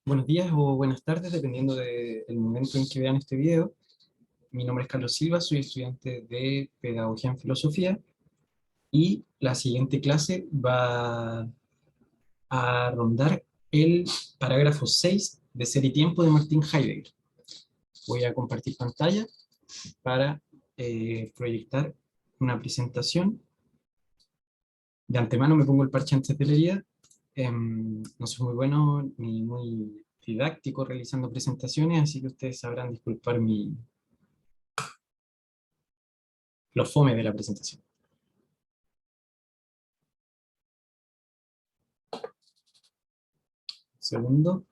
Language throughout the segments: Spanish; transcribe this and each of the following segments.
Buenos días o buenas tardes, dependiendo del momento en que vean este video. Mi nombre es Carlos Silva, soy estudiante de Pedagogía en Filosofía y la siguiente clase va a rondar el parágrafo 6 de Ser y Tiempo de Martin Heidegger. Voy a compartir pantalla para proyectar una presentación. De antemano me pongo el parche antes de la herida. No soy muy bueno ni muy didáctico realizando presentaciones, así que ustedes sabrán disculpar los fomes de la presentación. Segundo.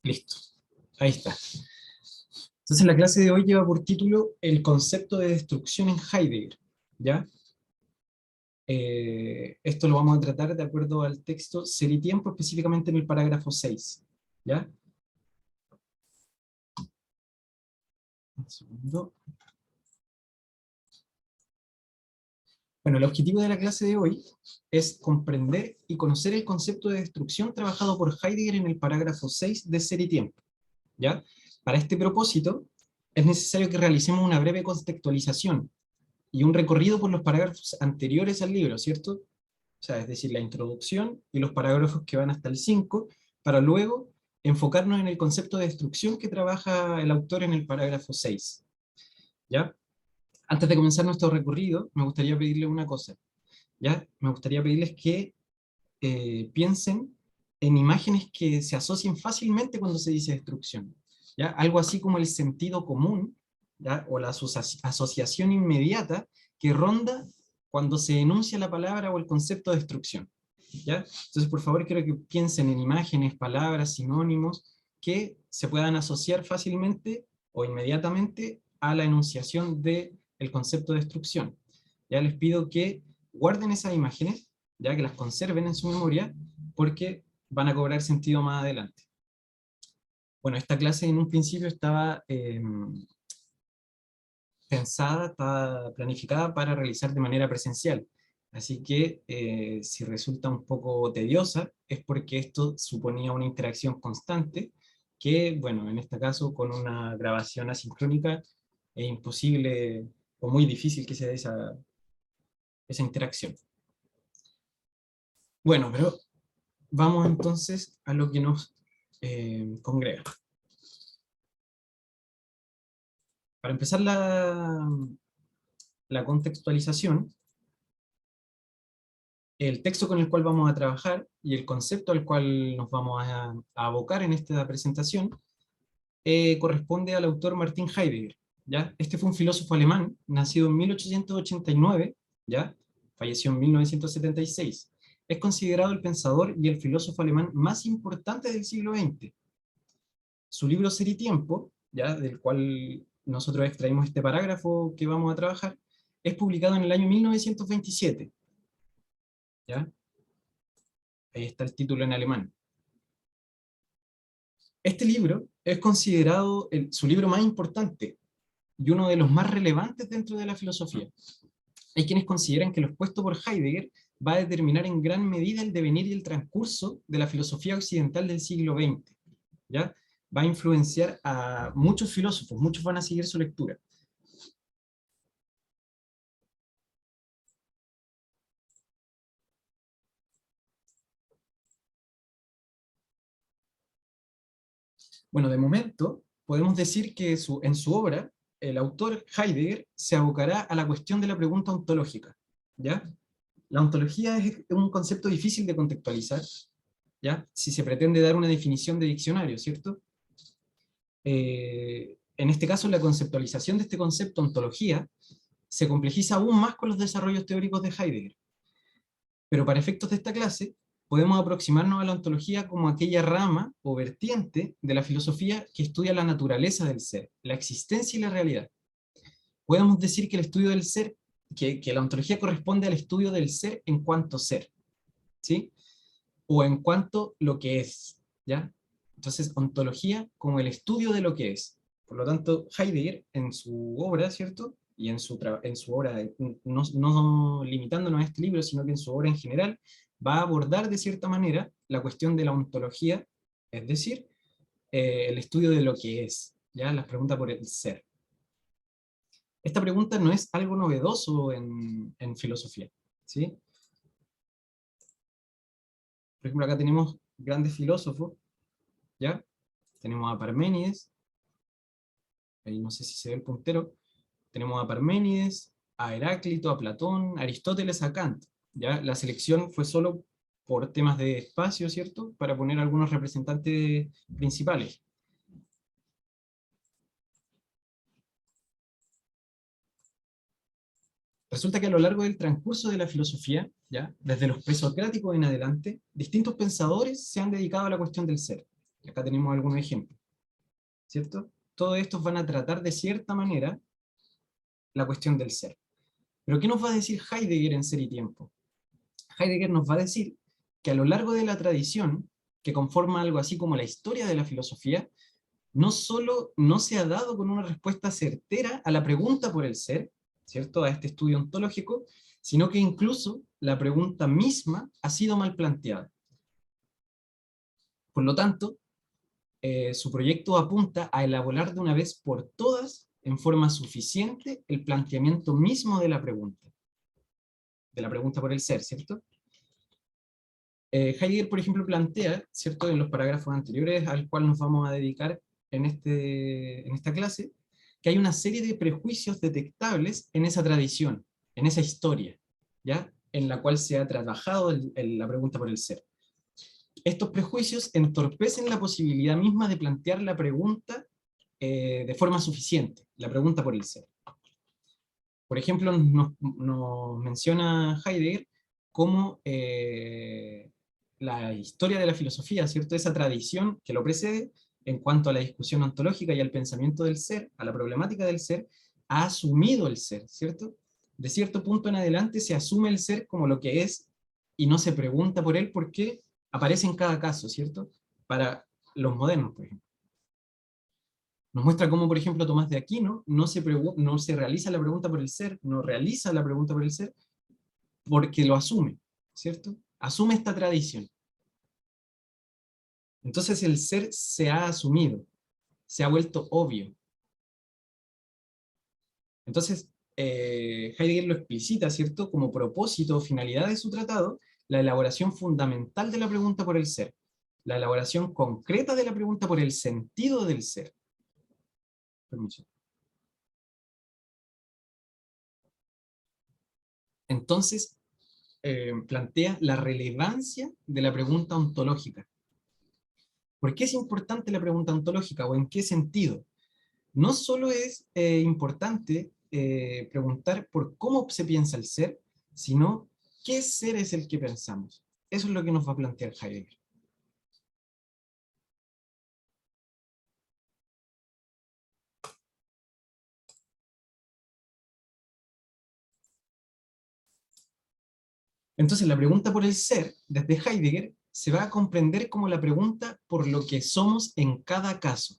Listo. Ahí está. Entonces la clase de hoy lleva por título el concepto de destrucción en Heidegger, ¿ya? Esto lo vamos a tratar de acuerdo al texto Ser y Tiempo, específicamente en el parágrafo 6, ¿ya? Un segundo. Bueno, el objetivo de la clase de hoy es comprender y conocer el concepto de destrucción trabajado por Heidegger en el parágrafo 6 de Ser y Tiempo, ¿ya? Para este propósito, es necesario que realicemos una breve contextualización y un recorrido por los parágrafos anteriores al libro, ¿cierto? O sea, es decir, la introducción y los parágrafos que van hasta el 5, para luego enfocarnos en el concepto de destrucción que trabaja el autor en el parágrafo 6, ¿ya? Antes de comenzar nuestro recorrido, me gustaría pedirle una cosa, ¿ya? Me gustaría pedirles que piensen en imágenes que se asocien fácilmente cuando se dice destrucción, ¿ya? Algo así como el sentido común, ¿ya? O la asociación inmediata que ronda cuando se enuncia la palabra o el concepto de destrucción, ¿ya? Entonces, por favor, quiero que piensen en imágenes, palabras, sinónimos que se puedan asociar fácilmente o inmediatamente a la enunciación del concepto de destrucción. Ya les pido que guarden esas imágenes, ya que las conserven en su memoria, porque van a cobrar sentido más adelante. Bueno, esta clase en un principio estaba pensada, estaba planificada para realizar de manera presencial. Así que si resulta un poco tediosa, es porque esto suponía una interacción constante, que, bueno, en este caso con una grabación asincrónica es imposible o muy difícil que se dé esa interacción. Bueno, pero vamos entonces a lo que nos congrega. Para empezar la contextualización, el texto con el cual vamos a trabajar y el concepto al cual nos vamos a abocar en esta presentación corresponde al autor Martin Heidegger, ¿ya? Este fue un filósofo alemán, nacido en 1889, ¿ya? Falleció en 1976. Es considerado el pensador y el filósofo alemán más importante del siglo XX. Su libro Ser y Tiempo, ¿ya? Del cual nosotros extraímos este parágrafo que vamos a trabajar, es publicado en el año 1927, ¿ya? Ahí está el título en alemán. Este libro es considerado su libro más importante y uno de los más relevantes dentro de la filosofía. Hay quienes consideran que lo expuesto por Heidegger va a determinar en gran medida el devenir y el transcurso de la filosofía occidental del siglo XX, ¿ya? Va a influenciar a muchos filósofos, muchos van a seguir su lectura. Bueno, de momento podemos decir que en su obra, el autor Heidegger se abocará a la cuestión de la pregunta ontológica, ¿ya? La ontología es un concepto difícil de contextualizar, ¿ya? Si se pretende dar una definición de diccionario, ¿cierto? En este caso, la conceptualización de este concepto, ontología, se complejiza aún más con los desarrollos teóricos de Heidegger. Pero para efectos de esta clase, podemos aproximarnos a la ontología como aquella rama o vertiente de la filosofía que estudia la naturaleza del ser, la existencia y la realidad. Podemos decir que el estudio del ser, que la ontología corresponde al estudio del ser en cuanto ser, ¿sí? O en cuanto lo que es, ¿ya? Entonces, ontología como el estudio de lo que es. Por lo tanto, Heidegger, en su obra, ¿cierto? Y en su obra, no limitándonos a este libro, sino que en su obra en general, va a abordar de cierta manera la cuestión de la ontología, es decir, el estudio de lo que es, ¿ya? Las preguntas por el ser. Esta pregunta no es algo novedoso en filosofía, ¿sí? Por ejemplo, acá tenemos grandes filósofos, ¿ya? Tenemos a Parménides, ahí no sé si se ve el puntero, tenemos a Parménides, a Heráclito, a Platón, a Aristóteles, a Kant, ¿ya? La selección fue solo por temas de espacio, ¿cierto? Para poner algunos representantes principales. Resulta que a lo largo del transcurso de la filosofía, ¿ya? Desde los presocráticos en adelante, distintos pensadores se han dedicado a la cuestión del ser. Y acá tenemos algunos ejemplos, ¿cierto? Todos estos van a tratar de cierta manera la cuestión del ser. Pero ¿qué nos va a decir Heidegger en Ser y Tiempo? Heidegger nos va a decir que a lo largo de la tradición, que conforma algo así como la historia de la filosofía, no solo no se ha dado con una respuesta certera a la pregunta por el ser, ¿cierto? A este estudio ontológico, sino que incluso la pregunta misma ha sido mal planteada. Por lo tanto, su proyecto apunta a elaborar de una vez por todas, en forma suficiente, el planteamiento mismo de la pregunta por el ser, ¿cierto? Heidegger, por ejemplo, plantea, ¿cierto?, en los parágrafos anteriores al cual nos vamos a dedicar en esta clase, que hay una serie de prejuicios detectables en esa tradición, en esa historia, ¿ya?, en la cual se ha trabajado la pregunta por el ser. Estos prejuicios entorpecen la posibilidad misma de plantear la pregunta de forma suficiente, la pregunta por el ser. Por ejemplo, nos menciona Heidegger cómo la historia de la filosofía, ¿cierto? Esa tradición que lo precede en cuanto a la discusión ontológica y al pensamiento del ser, a la problemática del ser, ha asumido el ser, ¿cierto? De cierto punto en adelante se asume el ser como lo que es y no se pregunta por él porque aparece en cada caso, ¿cierto? Para los modernos, por ejemplo. Nos muestra cómo, por ejemplo, Tomás de Aquino no se realiza la pregunta por el ser, no realiza la pregunta por el ser, porque lo asume, ¿cierto? Asume esta tradición. Entonces el ser se ha asumido, se ha vuelto obvio. Entonces, Heidegger lo explicita, ¿cierto? Como propósito o finalidad de su tratado, la elaboración fundamental de la pregunta por el ser, la elaboración concreta de la pregunta por el sentido del ser. Permiso. Entonces, plantea la relevancia de la pregunta ontológica. ¿Por qué es importante la pregunta ontológica o en qué sentido? No solo es importante preguntar por cómo se piensa el ser, sino qué ser es el que pensamos. Eso es lo que nos va a plantear Heidegger. Entonces la pregunta por el ser, desde Heidegger, se va a comprender como la pregunta por lo que somos en cada caso.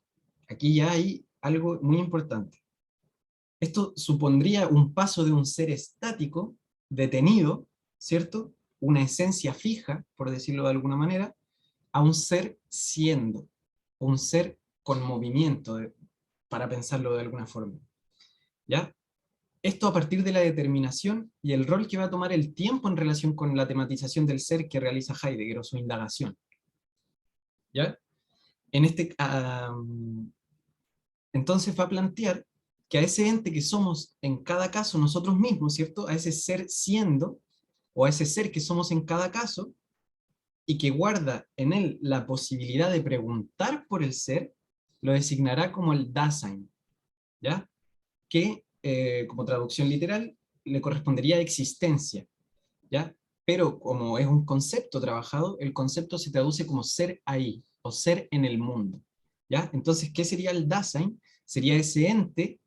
Aquí ya hay algo muy importante. Esto supondría un paso de un ser estático, detenido, ¿cierto? Una esencia fija, por decirlo de alguna manera, a un ser siendo, un ser con movimiento, para pensarlo de alguna forma. ¿Ya? Esto a partir de la determinación y el rol que va a tomar el tiempo en relación con la tematización del ser que realiza Heidegger o su indagación. ¿Ya? En entonces va a plantear que a ese ente que somos en cada caso nosotros mismos, ¿cierto? A ese ser siendo, o a ese ser que somos en cada caso, y que guarda en él la posibilidad de preguntar por el ser, lo designará como el Dasein, ¿ya? Que, como traducción literal, le correspondería a existencia, ¿ya? pero como es un concepto trabajado, el concepto se traduce como ser ahí, o ser en el mundo, ¿ya? Entonces, ¿qué sería el Dasein? Sería ese ente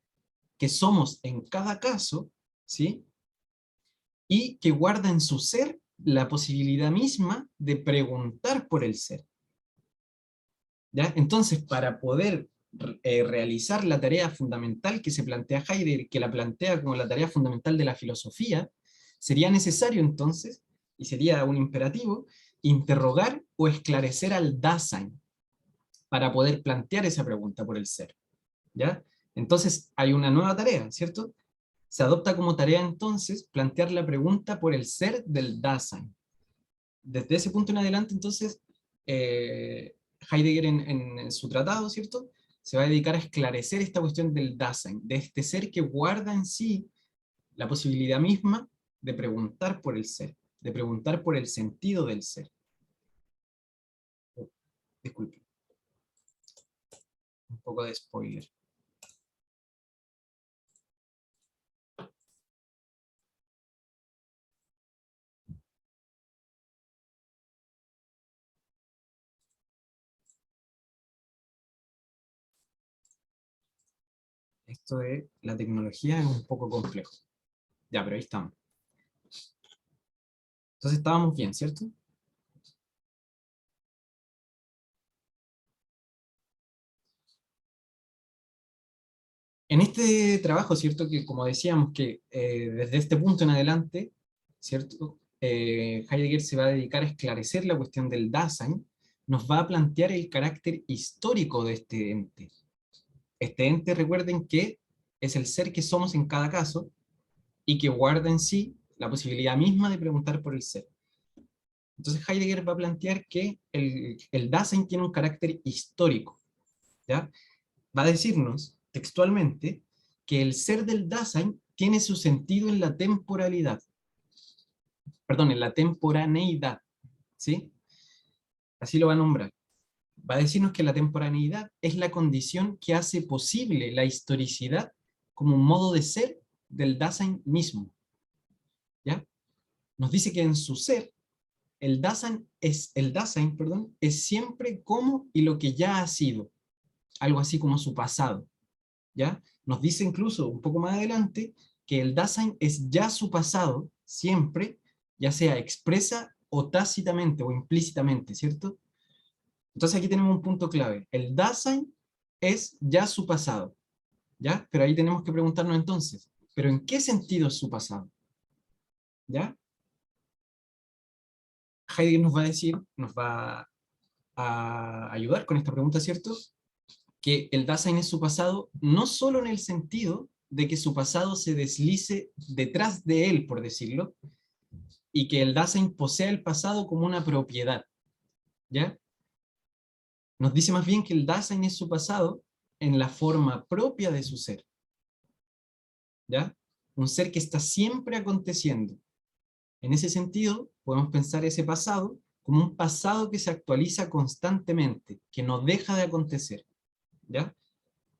que somos en cada caso, ¿sí? Y que guarda en su ser la posibilidad misma de preguntar por el ser, ¿ya? Entonces, para poder realizar la tarea fundamental que se plantea Heidegger, que la plantea como la tarea fundamental de la filosofía, sería necesario entonces, y sería un imperativo, interrogar o esclarecer al Dasein para poder plantear esa pregunta por el ser, ¿ya? Entonces hay una nueva tarea, ¿cierto? Se adopta como tarea entonces plantear la pregunta por el ser del Dasein. Desde ese punto en adelante, entonces, Heidegger en su tratado, ¿cierto?, se va a dedicar a esclarecer esta cuestión del Dasein, de este ser que guarda en sí la posibilidad misma de preguntar por el ser, de preguntar por el sentido del ser. Oh, disculpe, un poco de spoiler. Esto de la tecnología es un poco complejo. Ya, pero ahí estamos. Entonces estábamos bien, ¿cierto? En este trabajo, ¿cierto? Que como decíamos que desde este punto en adelante, ¿cierto? Heidegger se va a dedicar a esclarecer la cuestión del Dasein, nos va a plantear el carácter histórico de este ente. Este ente, recuerden que es el ser que somos en cada caso y que guarda en sí la posibilidad misma de preguntar por el ser. Entonces Heidegger va a plantear que el Dasein tiene un carácter histórico, ¿ya? Va a decirnos textualmente que el ser del Dasein tiene su sentido en la temporalidad, perdón, en la temporaneidad, ¿sí? Así lo va a nombrar. Va a decirnos que la temporaneidad es la condición que hace posible la historicidad como un modo de ser del Dasein mismo, ¿ya? Nos dice que en su ser, el Dasein, perdón, es siempre como y lo que ya ha sido, algo así como su pasado, ¿ya? Nos dice incluso un poco más adelante que el Dasein es ya su pasado, siempre, ya sea expresa o tácitamente o implícitamente, ¿cierto? Entonces aquí tenemos un punto clave. El Dasein es ya su pasado, ¿ya? Pero ahí tenemos que preguntarnos entonces, ¿pero en qué sentido es su pasado? ¿Ya? Heidegger nos va a decir, nos va a ayudar con esta pregunta, ¿cierto? Que el Dasein es su pasado no solo en el sentido de que su pasado se deslice detrás de él, por decirlo, y que el Dasein posea el pasado como una propiedad, ¿ya? Nos dice más bien que el Dasein es su pasado en la forma propia de su ser, ¿ya? Un ser que está siempre aconteciendo. En ese sentido, podemos pensar ese pasado como un pasado que se actualiza constantemente, que no deja de acontecer, ¿ya?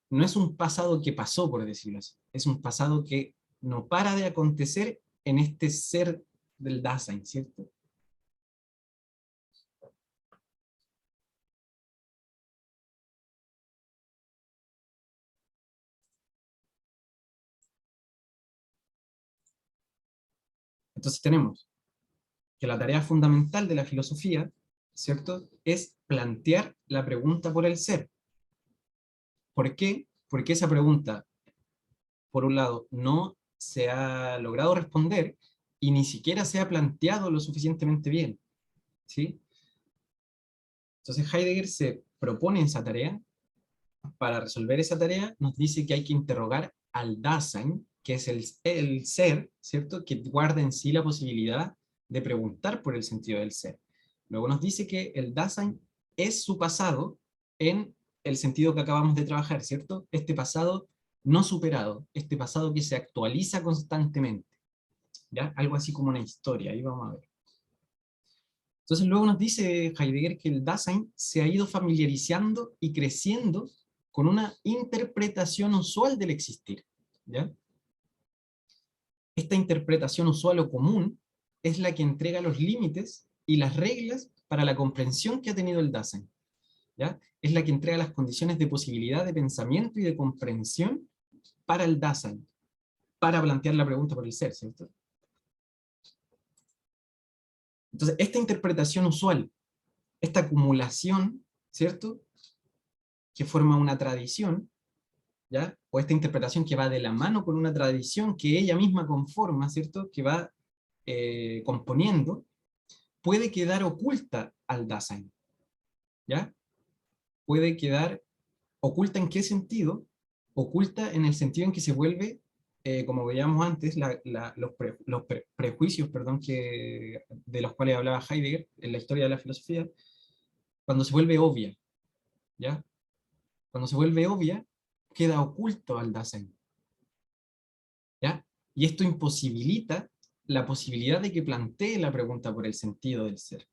No es un pasado que pasó, por decirlo así, es un pasado que no para de acontecer en este ser del Dasein, ¿cierto? Entonces tenemos que la tarea fundamental de la filosofía, ¿cierto?, es plantear la pregunta por el ser. ¿Por qué? Porque esa pregunta, por un lado, no se ha logrado responder y ni siquiera se ha planteado lo suficientemente bien, ¿sí? Entonces Heidegger se propone esa tarea. Para resolver esa tarea nos dice que hay que interrogar al Dasein, que es el ser, ¿cierto?, que guarda en sí la posibilidad de preguntar por el sentido del ser. Luego nos dice que el Dasein es su pasado en el sentido que acabamos de trabajar, ¿cierto? Este pasado no superado, este pasado que se actualiza constantemente, ¿ya? Algo así como una historia, ahí vamos a ver. Entonces luego nos dice Heidegger que el Dasein se ha ido familiarizando y creciendo con una interpretación usual del existir, ¿ya? Esta interpretación usual o común es la que entrega los límites y las reglas para la comprensión que ha tenido el Dasein, ¿ya? Es la que entrega las condiciones de posibilidad de pensamiento y de comprensión para el Dasein, para plantear la pregunta por el ser, ¿cierto? Entonces, esta interpretación usual, esta acumulación, ¿cierto?, que forma una tradición, ¿ya? O esta interpretación que va de la mano con una tradición que ella misma conforma, ¿cierto?, que va componiendo, puede quedar oculta al Dasein, ¿ya? Puede quedar oculta. ¿En qué sentido? Oculta en el sentido en que se vuelve, como veíamos antes, los prejuicios, perdón, de los cuales hablaba Heidegger en la historia de la filosofía, cuando se vuelve obvia, ¿ya? Cuando se vuelve obvia, queda oculto al Dasein, ¿ya? Y esto imposibilita la posibilidad de que plantee la pregunta por el sentido del ser,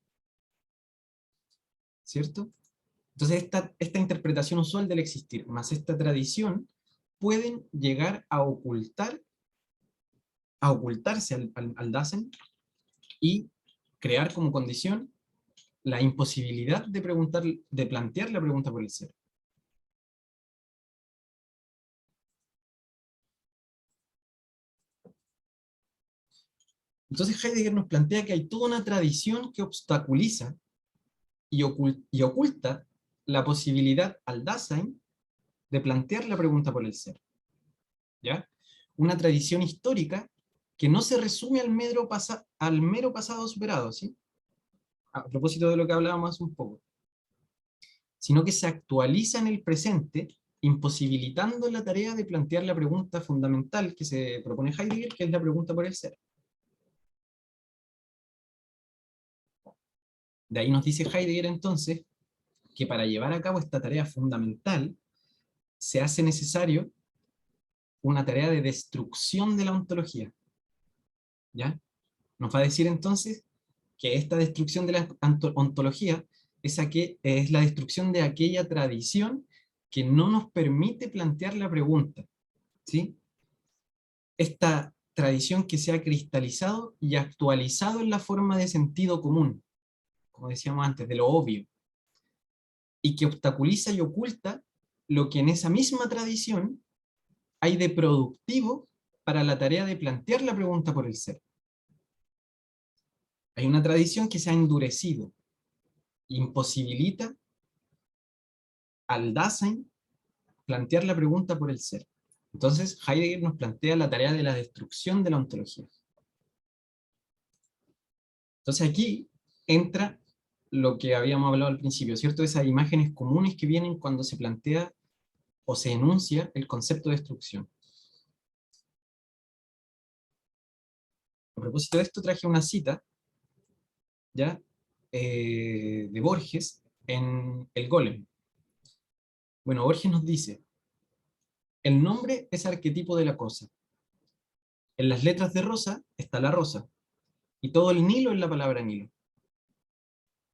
¿cierto? Entonces esta interpretación usual del existir, más esta tradición, pueden llegar a ocultarse al Dasein y crear como condición la imposibilidad de plantear la pregunta por el ser. Entonces Heidegger nos plantea que hay toda una tradición que obstaculiza y oculta la posibilidad al Dasein de plantear la pregunta por el ser, ¿ya? Una tradición histórica que no se resume al mero pasado superado, ¿sí? A propósito de lo que hablábamos hace un poco, sino que se actualiza en el presente, imposibilitando la tarea de plantear la pregunta fundamental que se propone Heidegger, que es la pregunta por el ser. De ahí nos dice Heidegger entonces que para llevar a cabo esta tarea fundamental se hace necesario una tarea de destrucción de la ontología, ¿ya? Nos va a decir entonces que esta destrucción de la ontología es la destrucción de aquella tradición que no nos permite plantear la pregunta, ¿sí? Esta tradición que se ha cristalizado y actualizado en la forma de sentido común, como decíamos antes, de lo obvio, y que obstaculiza y oculta lo que en esa misma tradición hay de productivo para la tarea de plantear la pregunta por el ser. Hay una tradición que se ha endurecido, imposibilita al Dasein plantear la pregunta por el ser. Entonces Heidegger nos plantea la tarea de la destrucción de la ontología. Entonces aquí entra lo que habíamos hablado al principio, ¿cierto? Esas imágenes comunes que vienen cuando se plantea o se enuncia el concepto de destrucción. A propósito de esto traje una cita, ¿ya? De Borges en El Golem. Bueno, Borges nos dice: el nombre es arquetipo de la cosa. En las letras de rosa está la rosa, y todo el Nilo es la palabra Nilo.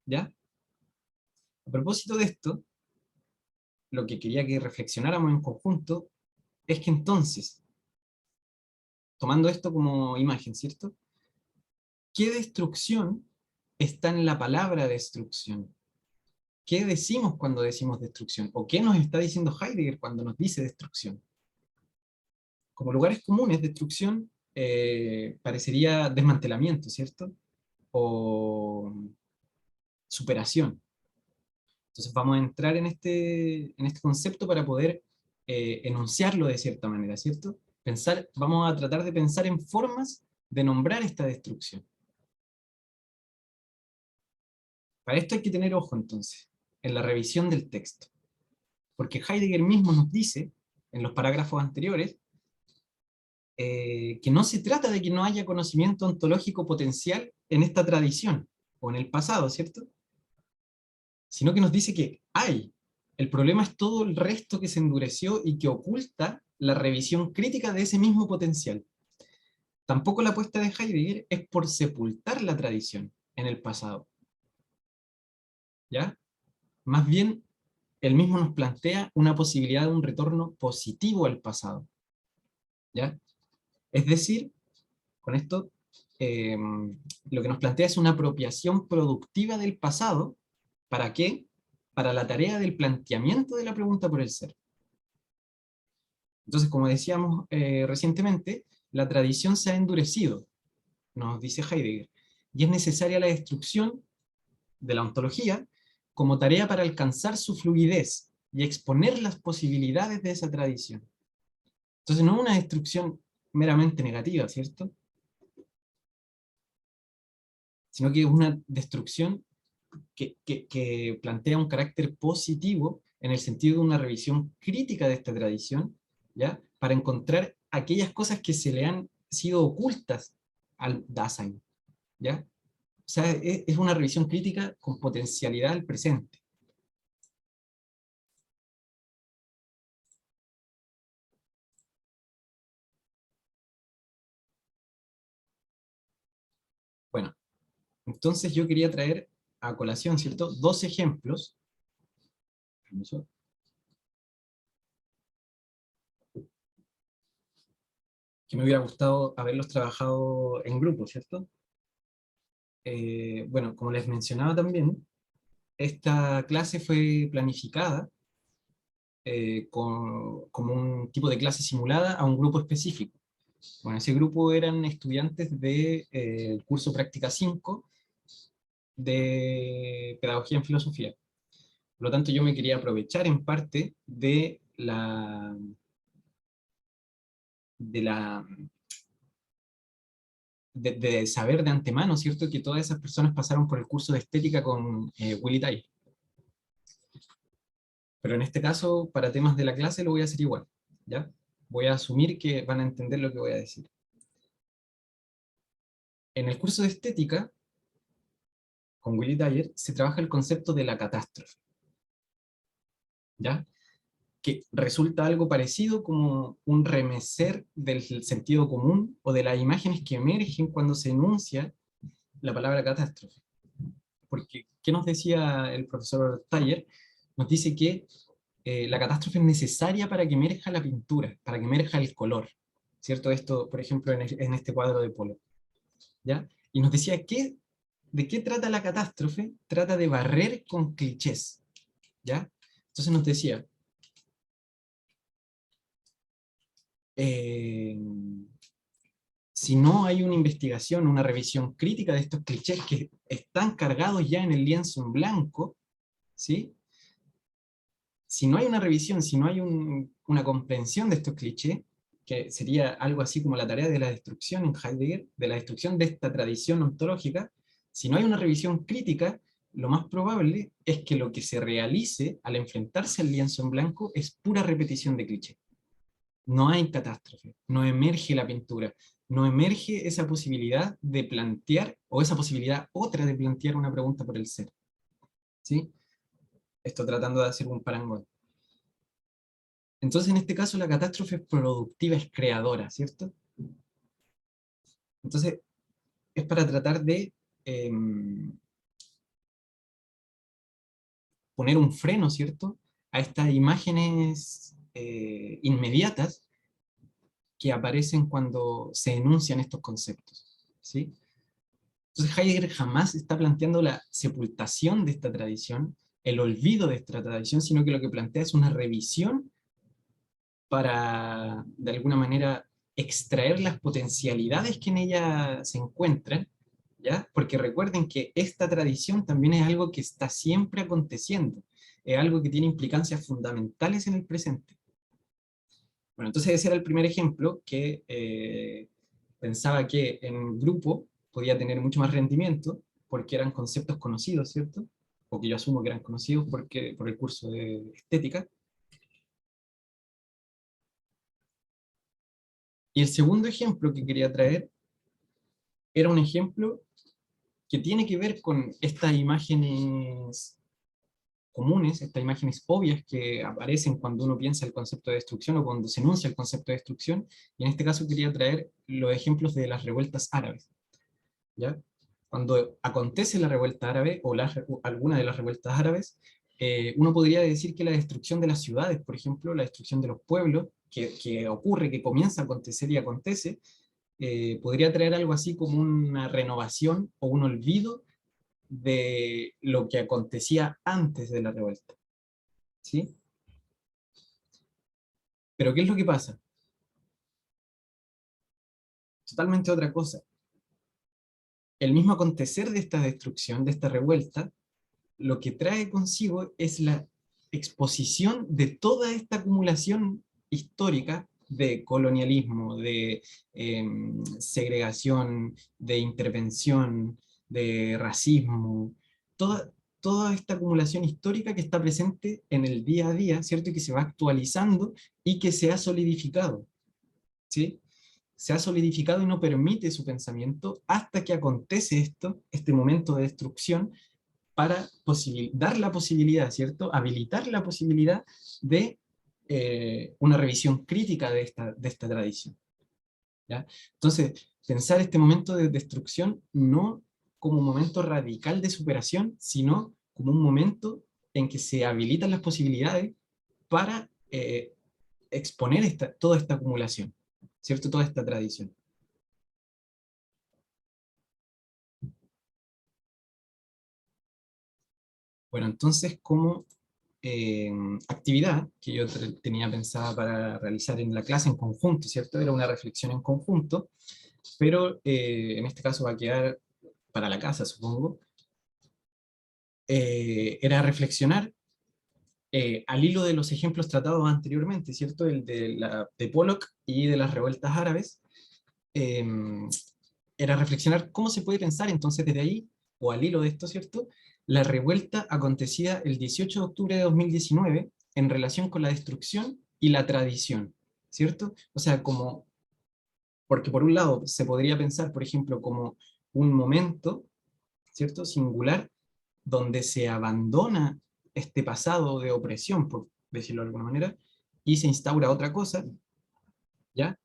¿Ya? A propósito de esto, lo que quería que reflexionáramos en conjunto es que entonces, tomando esto como imagen, ¿cierto? ¿Qué destrucción está en la palabra destrucción? ¿Qué decimos cuando decimos destrucción? ¿O qué nos está diciendo Heidegger cuando nos dice destrucción? Como lugares comunes, destrucción parecería desmantelamiento, ¿cierto? O superación. Entonces vamos a entrar en este concepto para poder enunciarlo de cierta manera, ¿cierto? Vamos a tratar de pensar en formas de nombrar esta destrucción. Para esto hay que tener ojo entonces, en la revisión del texto. Porque Heidegger mismo nos dice, en los parágrafos anteriores, que no se trata de que no haya conocimiento ontológico potencial en esta tradición, o en el pasado, ¿cierto? Sino que nos dice que hay. El problema es todo el resto que se endureció y que oculta la revisión crítica de ese mismo potencial. Tampoco la apuesta de Heidegger es por sepultar la tradición en el pasado, ¿ya? Más bien, él mismo nos plantea una posibilidad de un retorno positivo al pasado, ¿ya? Es decir, con esto eh, lo que nos plantea es una apropiación productiva del pasado. ¿Para qué? Para la tarea del planteamiento de la pregunta por el ser. Entonces, como decíamos recientemente, la tradición se ha endurecido, nos dice Heidegger, y es necesaria la destrucción de la ontología como tarea para alcanzar su fluidez y exponer las posibilidades de esa tradición. Entonces no es una destrucción meramente negativa, ¿cierto? Sino que es una destrucción que plantea un carácter positivo en el sentido de una revisión crítica de esta tradición, ¿ya? Para encontrar aquellas cosas que se le han sido ocultas al Dasein, ¿ya? O sea, es una revisión crítica con potencialidad al presente. Bueno, entonces yo quería traer a colación, ¿cierto? Dos ejemplos que me hubiera gustado haberlos trabajado en grupo, ¿cierto? Bueno, como les mencionaba también, esta clase fue planificada como un tipo de clase simulada a un grupo específico. Bueno, ese grupo eran estudiantes del curso Práctica 5 de Pedagogía en Filosofía. Por lo tanto, yo me quería aprovechar en parte de la de saber de antemano, ¿cierto? Que todas esas personas pasaron por el curso de estética con Willy Tai. Pero en este caso, para temas de la clase, lo voy a hacer igual, ¿ya? Voy a asumir que van a entender lo que voy a decir. En el curso de estética, con Willy Dyer, se trabaja el concepto de la catástrofe, ¿ya? Que resulta algo parecido como un remecer del sentido común o de las imágenes que emergen cuando se enuncia la palabra catástrofe. Porque, ¿qué nos decía el profesor Taller? Nos dice que la catástrofe es necesaria para que emerja la pintura, para que emerja el color, ¿cierto? Esto, por ejemplo, en este cuadro de Polo, ¿ya? Y nos decía que, ¿de qué trata la catástrofe? Trata de barrer con clichés, ¿ya? Entonces nos decía, eh, si no hay una investigación, una revisión crítica de estos clichés que están cargados ya en el lienzo en blanco, ¿sí? Si no hay una revisión, si no hay una comprensión de estos clichés, que sería algo así como la tarea de la destrucción en Heidegger, de la destrucción de esta tradición ontológica, si no hay una revisión crítica, lo más probable es que lo que se realice al enfrentarse al lienzo en blanco es pura repetición de clichés. No hay catástrofe, no emerge la pintura, no emerge esa posibilidad de plantear, o esa posibilidad otra de plantear una pregunta por el ser. ¿Sí? Estoy tratando de hacer un parangón. Entonces, en este caso, la catástrofe productiva es creadora, ¿cierto? Entonces, es para tratar de eh, poner un freno, ¿cierto? A estas imágenes inmediatas que aparecen cuando se enuncian estos conceptos, ¿sí? Entonces, Heidegger jamás está planteando la sepultación de esta tradición, el olvido de esta tradición, sino que lo que plantea es una revisión para, de alguna manera, extraer las potencialidades que en ella se encuentran, ¿ya? Porque recuerden que esta tradición también es algo que está siempre aconteciendo, es algo que tiene implicancias fundamentales en el presente. Bueno, entonces ese era el primer ejemplo que pensaba que en grupo podía tener mucho más rendimiento, porque eran conceptos conocidos, ¿cierto? O que yo asumo que eran conocidos por el curso de estética. Y el segundo ejemplo que quería traer era un ejemplo que tiene que ver con estas imágenes comunes, estas imágenes obvias que aparecen cuando uno piensa el concepto de destrucción o cuando se enuncia el concepto de destrucción, y en este caso quería traer los ejemplos de las revueltas árabes, ¿ya? Cuando acontece la revuelta árabe o alguna de las revueltas árabes, uno podría decir que la destrucción de las ciudades, por ejemplo, la destrucción de los pueblos, que ocurre, que comienza a acontecer y acontece, podría traer algo así como una renovación o un olvido de lo que acontecía antes de la revuelta, ¿sí? Pero ¿qué es lo que pasa? Totalmente otra cosa. El mismo acontecer de esta destrucción, de esta revuelta, lo que trae consigo es la exposición de toda esta acumulación histórica de colonialismo, de segregación, de intervención, de racismo, toda, toda esta acumulación histórica que está presente en el día a día, ¿cierto? Y que se va actualizando y que se ha solidificado, ¿sí? Se ha solidificado y no permite su pensamiento hasta que acontece esto, este momento de destrucción, para dar la posibilidad, ¿cierto? Habilitar la posibilidad de una revisión crítica de esta tradición, ¿ya? Entonces, pensar este momento de destrucción no como un momento radical de superación, sino como un momento en que se habilitan las posibilidades para exponer toda esta acumulación, ¿cierto? Toda esta tradición. Bueno, entonces, como eh, actividad que yo tenía pensada para realizar en la clase en conjunto, ¿cierto? Era una reflexión en conjunto, pero en este caso va a quedar para la casa, supongo. Era reflexionar al hilo de los ejemplos tratados anteriormente, ¿cierto? El de Pollock y de las revueltas árabes. eh, Era reflexionar cómo se puede pensar entonces desde ahí, o al hilo de esto, ¿cierto? La revuelta acontecida el 18 de octubre de 2019 en relación con la destrucción y la tradición, ¿cierto? O sea, como, porque por un lado se podría pensar, por ejemplo, como un momento, ¿cierto? Singular, donde se abandona este pasado de opresión, por decirlo de alguna manera, y se instaura otra cosa, ¿ya?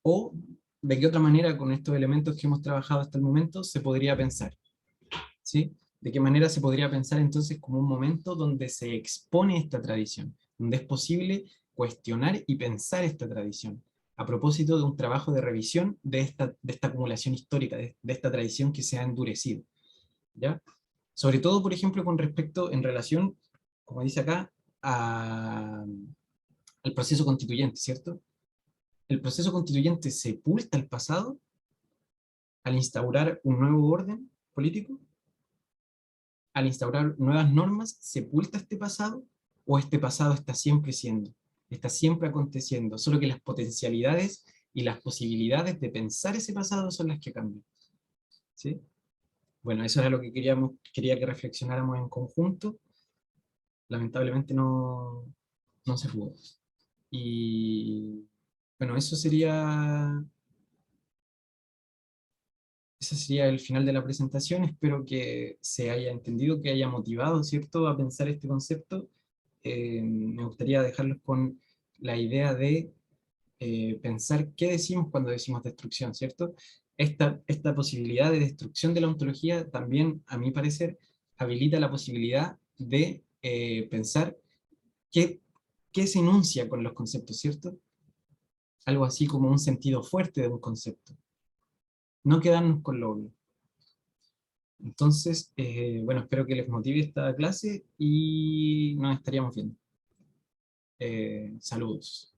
O de qué otra manera con estos elementos que hemos trabajado hasta el momento se podría pensar, ¿sí? ¿De qué manera se podría pensar entonces como un momento donde se expone esta tradición, donde es posible cuestionar y pensar esta tradición, a propósito de un trabajo de revisión de esta acumulación histórica, de esta tradición que se ha endurecido, ¿ya? Sobre todo, por ejemplo, con respecto en relación, como dice acá, al proceso constituyente, ¿cierto? El proceso constituyente sepulta el pasado al instaurar un nuevo orden político, al instaurar nuevas normas, sepulta este pasado, o este pasado está siempre siendo, está siempre aconteciendo, solo que las potencialidades y las posibilidades de pensar ese pasado son las que cambian, ¿sí? Bueno, eso era lo que quería que reflexionáramos en conjunto. Lamentablemente no se pudo. Y bueno, ese sería el final de la presentación. Espero que se haya entendido, que haya motivado, ¿cierto?, a pensar este concepto. Me gustaría dejarlos con la idea de pensar qué decimos cuando decimos destrucción, ¿cierto? Esta posibilidad de destrucción de la ontología también, a mi parecer, habilita la posibilidad de pensar qué, qué se enuncia con los conceptos, ¿cierto? Algo así como un sentido fuerte de un concepto. No quedarnos con lo obvio. Entonces, bueno, espero que les motive esta clase y nos estaríamos viendo. Saludos.